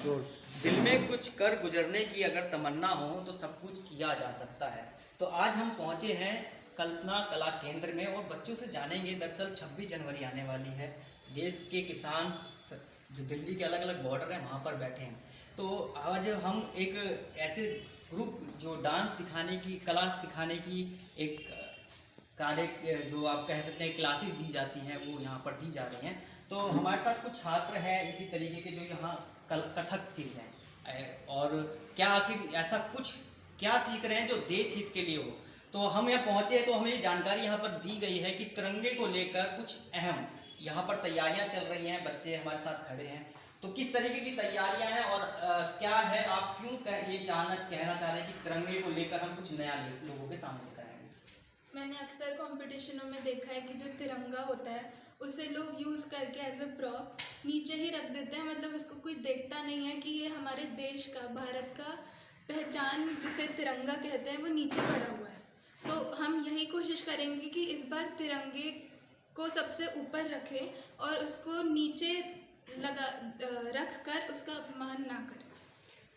जो दिल में कुछ कर गुजरने की अगर तमन्ना हो तो सब कुछ किया जा सकता है। तो आज हम पहुंचे हैं कल्पना कला केंद्र में और बच्चों से जानेंगे। दरअसल 26 जनवरी आने वाली है। देश के किसान जो दिल्ली के अलग अलग बॉर्डर हैं वहाँ पर बैठे हैं। तो आज हम एक ऐसे ग्रुप जो डांस सिखाने की, कला सिखाने की एक कार्य जो आप कह सकते हैं क्लासेस दी जाती हैं वो यहाँ पर दी जा रही हैं। तो हमारे साथ कुछ छात्र हैं इसी तरीके के जो यहाँ कथक सीख रहे हैं और क्या आखिर ऐसा कुछ क्या सीख रहे हैं जो देश हित के लिए हो। तो हम यहाँ पहुँचे तो हमें जानकारी यहाँ पर दी गई है कि तिरंगे को लेकर कुछ अहम यहाँ पर तैयारियाँ चल रही हैं। बच्चे हमारे साथ खड़े हैं, तो किस तरीके की तैयारियां हैं और क्या है, आप क्यों कहना चाह रहे हैं कि तिरंगे को लेकर हम कुछ नया लोगों के सामने कराएंगे। मैंने अक्सर कॉम्पिटिशनों में देखा है कि जो तिरंगा होता है उसे लोग यूज़ करके एज अ प्रॉप नीचे ही रख देते हैं। मतलब उसको कोई देखता नहीं है कि ये हमारे देश का, भारत का पहचान जिसे तिरंगा कहते हैं वो नीचे पड़ा हुआ है। तो हम यही कोशिश करेंगे कि इस बार तिरंगे को सबसे ऊपर रखें और उसको नीचे रख कर उसका अपमान ना करें।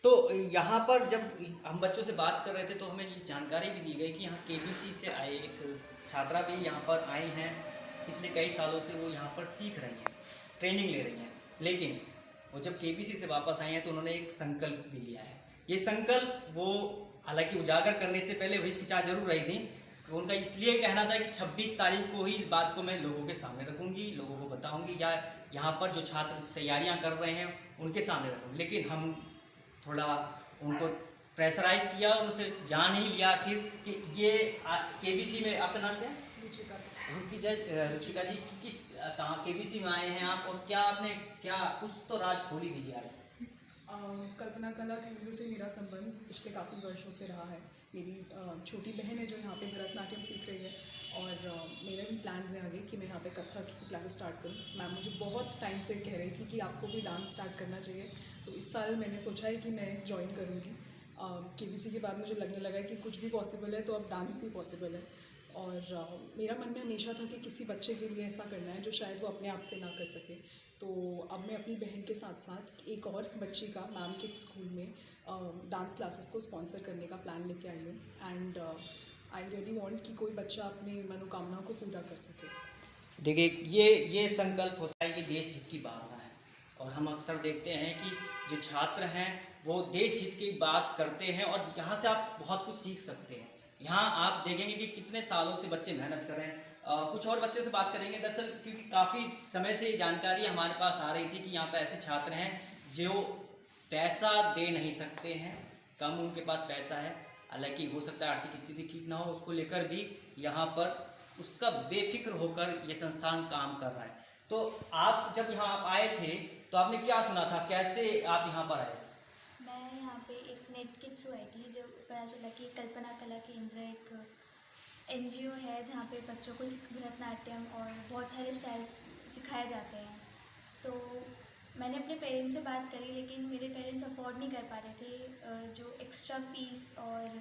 तो यहाँ पर जब हम बच्चों से बात कर रहे थे तो हमें ये जानकारी भी दी गई कि यहाँ केबीसी से आए एक छात्रा भी यहाँ पर आई हैं। पिछले कई सालों से वो यहाँ पर सीख रही हैं, ट्रेनिंग ले रही हैं, लेकिन वो जब केबीसी से वापस आई हैं तो उन्होंने एक संकल्प भी लिया है। ये संकल्प वो हालांकि उजागर करने से पहले हिचकिचा जरूर रही थी। उनका इसलिए कहना था कि 26 तारीख को ही इस बात को मैं लोगों के सामने रखूंगी, लोगों को बताऊंगी, या यहाँ पर जो छात्र तैयारियाँ कर रहे हैं उनके सामने रखूंगी। लेकिन हम थोड़ा उनको प्रेशराइज किया और उनसे जान ही लिया आखिर कि ये केबीसी में, आपका नाम क्या है? रुचिका जी, किस कहाँ केबीसी में आए हैं आप और क्या आपने कुछ तो राज खोली दीजिए आज। कल्पना कला केंद्र से मेरा संबंध पिछले काफ़ी वर्षों से रहा है। मेरी छोटी बहन है जो यहाँ पे भरतनाट्यम सीख रही है और मेरे भी प्लान्स हैं आगे कि मैं यहाँ पे कथक की क्लासेस स्टार्ट करूँ। मैम मुझे बहुत टाइम से कह रही थी कि आपको भी डांस स्टार्ट करना चाहिए, तो इस साल मैंने सोचा है कि मैं ज्वाइन करूँगी। केबीसी के बाद मुझे लगने लगा कि कुछ भी पॉसिबल है तो अब डांस भी पॉसिबल है। और मेरा मन में हमेशा था कि किसी बच्चे के लिए ऐसा करना है जो शायद वो अपने आप से ना कर सके। तो अब मैं अपनी बहन के साथ साथ एक और बच्ची का मैम के स्कूल में डांस क्लासेस को स्पॉन्सर करने का प्लान लेके आई हूँ। एंड आई रियली वांट कि कोई बच्चा अपनी मनोकामनाओं को पूरा कर सके। देखिए, ये संकल्प होता है, ये देश हित की भावना है और हम अक्सर देखते हैं कि जो छात्र हैं वो देश हित की बात करते हैं और यहाँ से आप बहुत कुछ सीख सकते हैं। यहाँ आप देखेंगे कि कितने सालों से बच्चे मेहनत कर रहे हैं। कुछ और बच्चे से बात करेंगे दरअसल, क्योंकि काफ़ी समय से ये जानकारी हमारे पास आ रही थी कि यहाँ पर ऐसे छात्र हैं जो पैसा दे नहीं सकते हैं, कम उनके पास पैसा है, हालांकि हो सकता है आर्थिक स्थिति ठीक ना हो, उसको लेकर भी यहाँ पर उसका बेफिक्र होकर ये संस्थान काम कर रहा है। तो आप जब यहाँ आप आए थे तो आपने क्या सुना था, कैसे आप यहाँ पर आए? मैं यहाँ पे एक नेट के थ्रू आई थी, जब पता चला कि कल्पना कला केंद्र एक NGO है जहाँ पे बच्चों को भरतनाट्यम और बहुत सारे स्टाइल्स सिखाए जाते हैं। तो मैंने अपने पेरेंट्स से बात करी, लेकिन मेरे पेरेंट्स अफोर्ड नहीं कर पा रहे थे। जो एक्स्ट्रा फीस और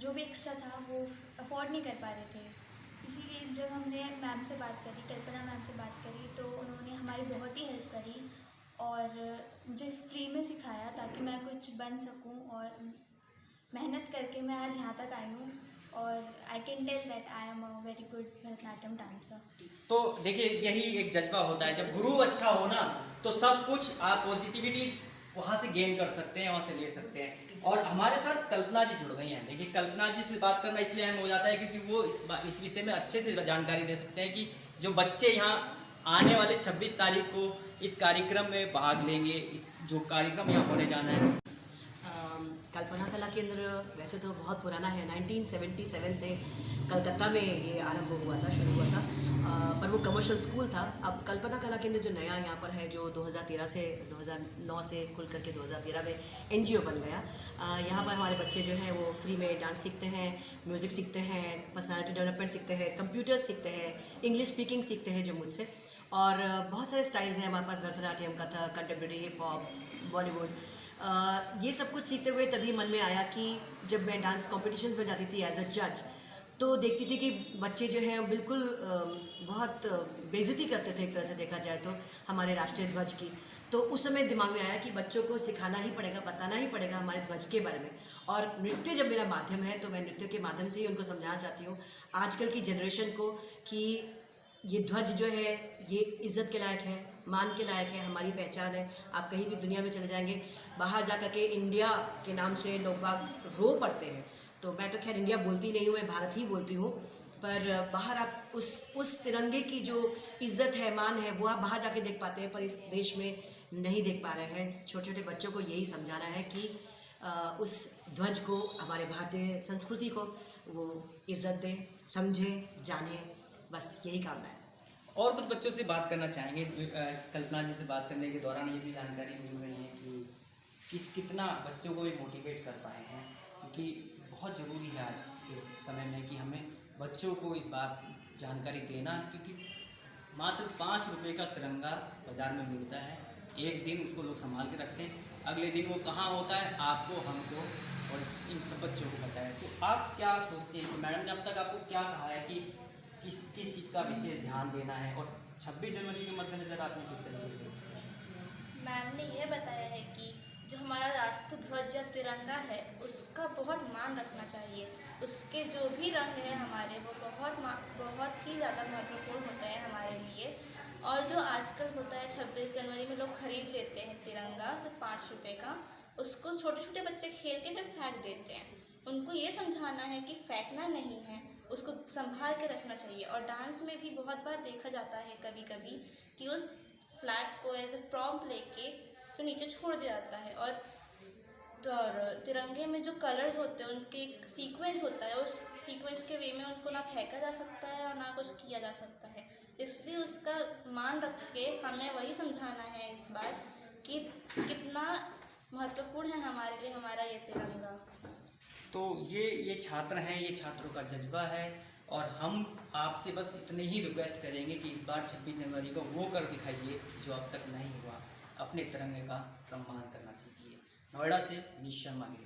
जो भी एक्स्ट्रा था वो अफोर्ड नहीं कर पा रहे थे। इसीलिए जब हमने मैम से बात करी, कल्पना मैम से बात करी, तो उन्होंने हमारी बहुत ही हेल्प करी और मुझे फ्री में सिखाया ताकि मैं कुछ बन सकूं। और मेहनत करके मैं आज यहाँ तक आई हूँ और I can tell that I am a very good Bharatanatyam dancer. तो देखिए, यही एक जज्बा होता है, जब गुरु अच्छा हो ना तो सब कुछ आप पॉजिटिविटी वहाँ से गेन कर सकते हैं, वहाँ से ले सकते हैं। और हमारे साथ कल्पना जी जुड़ गई हैं। देखिए, कल्पना जी से बात करना इसलिए अहम हो जाता है क्योंकि वो इस विषय में अच्छे से जानकारी दे सकते हैं कि जो बच्चे यहाँ आने वाले 26 तारीख को इस कार्यक्रम में भाग लेंगे, इस जो कार्यक्रम यहाँ होने जाना है। कल्पना कला केंद्र वैसे तो बहुत पुराना है, 1977 से कलकत्ता में ये आरंभ हुआ था, शुरू हुआ था, पर वो कमर्शियल स्कूल था। अब कल्पना कला केंद्र जो नया यहाँ पर है, जो 2009 से खुल करके 2013 में NGO बन गया। यहाँ पर हमारे बच्चे जो हैं वो फ्री में डांस सीखते हैं, म्यूज़िक सीखते हैं, पर्सनालिटी डेवलपमेंट सीखते हैं, कंप्यूटर सीखते हैं, इंग्लिश स्पीकिंग सीखते हैं जो मुझसे, और बहुत सारे स्टाइल्स हैं हमारे पास, Bharatanatyam, Kathak, contemporary, hip hop, Bollywood. ये सब कुछ सीखते हुए तभी मन में आया कि जब मैं डांस कॉम्पिटिशन्स में जाती थी एज अ जज, तो देखती थी कि बच्चे जो हैं बिल्कुल बहुत बेइज्जती करते थे, एक तरह से देखा जाए तो हमारे राष्ट्रीय ध्वज की। तो उस समय दिमाग में आया कि बच्चों को सिखाना ही पड़ेगा, बताना ही पड़ेगा हमारे ध्वज के बारे में। और नृत्य जब मेरा माध्यम है तो मैं नृत्य के माध्यम से ही उनको समझाना चाहती हूँ आजकल की जनरेशन को कि ये ध्वज जो है ये इज़्ज़त के लायक है, मान के लायक है, हमारी पहचान है। आप कहीं भी दुनिया में चले जाएंगे, बाहर जा कर के इंडिया के नाम से लोग बाग रो पड़ते हैं। तो मैं तो खैर इंडिया बोलती नहीं हूँ, मैं भारत ही बोलती हूँ। पर बाहर आप उस तिरंगे की जो इज़्ज़त है, मान है, वो आप बाहर जाके देख पाते हैं, पर इस देश में नहीं देख पा रहे हैं। छोटे छोटे बच्चों को यही समझाना है कि उस ध्वज को, हमारे भारतीय संस्कृति को वो इज़्ज़त दें, समझें, जानें, बस यही काम है। और कुछ बच्चों से बात करना चाहेंगे। कल्पना जी से बात करने के दौरान ये भी जानकारी मिल रही है कि कितना बच्चों को ये मोटिवेट कर पाए हैं, क्योंकि बहुत ज़रूरी है आज के समय में कि हमें बच्चों को इस बात जानकारी देना, क्योंकि मात्र 5 रुपये का तिरंगा बाज़ार में मिलता है। एक दिन उसको लोग संभाल के रखते हैं, अगले दिन वो कहाँ होता है आपको, हमको और इन सब बच्चों को पता है। तो आप क्या सोचते हैं कि मैडम ने अब तक आपको क्या कहा है कि किस चीज़ का विशेष ध्यान देना है, और 26 जनवरी के मद्देनजर आपने किस तरीके से? मैम ने यह बताया है कि जो हमारा राष्ट्र ध्वज या तिरंगा है उसका बहुत मान रखना चाहिए। उसके जो भी रंग हैं हमारे, वो बहुत ही ज़्यादा महत्वपूर्ण होता है हमारे लिए। और जो आजकल होता है 26 जनवरी में लोग खरीद लेते हैं तिरंगा सिर्फ 5 रुपये का, उसको छोटे छोटे बच्चे खेल के फिर फेंक देते हैं। उनको ये समझाना है कि फेंकना नहीं है, उसको संभाल के रखना चाहिए। और डांस में भी बहुत बार देखा जाता है कभी कभी कि उस फ्लैग को एज ए प्रॉम्प्ट लेके फिर नीचे छोड़ दिया जाता है। और तिरंगे में जो कलर्स होते हैं उनके एक सीक्वेंस होता है, उस सीक्वेंस के वे में उनको ना फेंका जा सकता है और ना कुछ किया जा सकता है। इसलिए उसका मान रख के हमें वही समझाना है इस बार कि कितना महत्वपूर्ण है हमारे लिए हमारा ये तिरंगा। तो ये छात्र हैं, ये छात्रों का जज्बा है, और हम आपसे बस इतने ही रिक्वेस्ट करेंगे कि इस बार 26 जनवरी को वो कर दिखाइए जो अब तक नहीं हुआ। अपने तिरंगे का सम्मान करना सीखिए। नोएडा से निशा मांगी।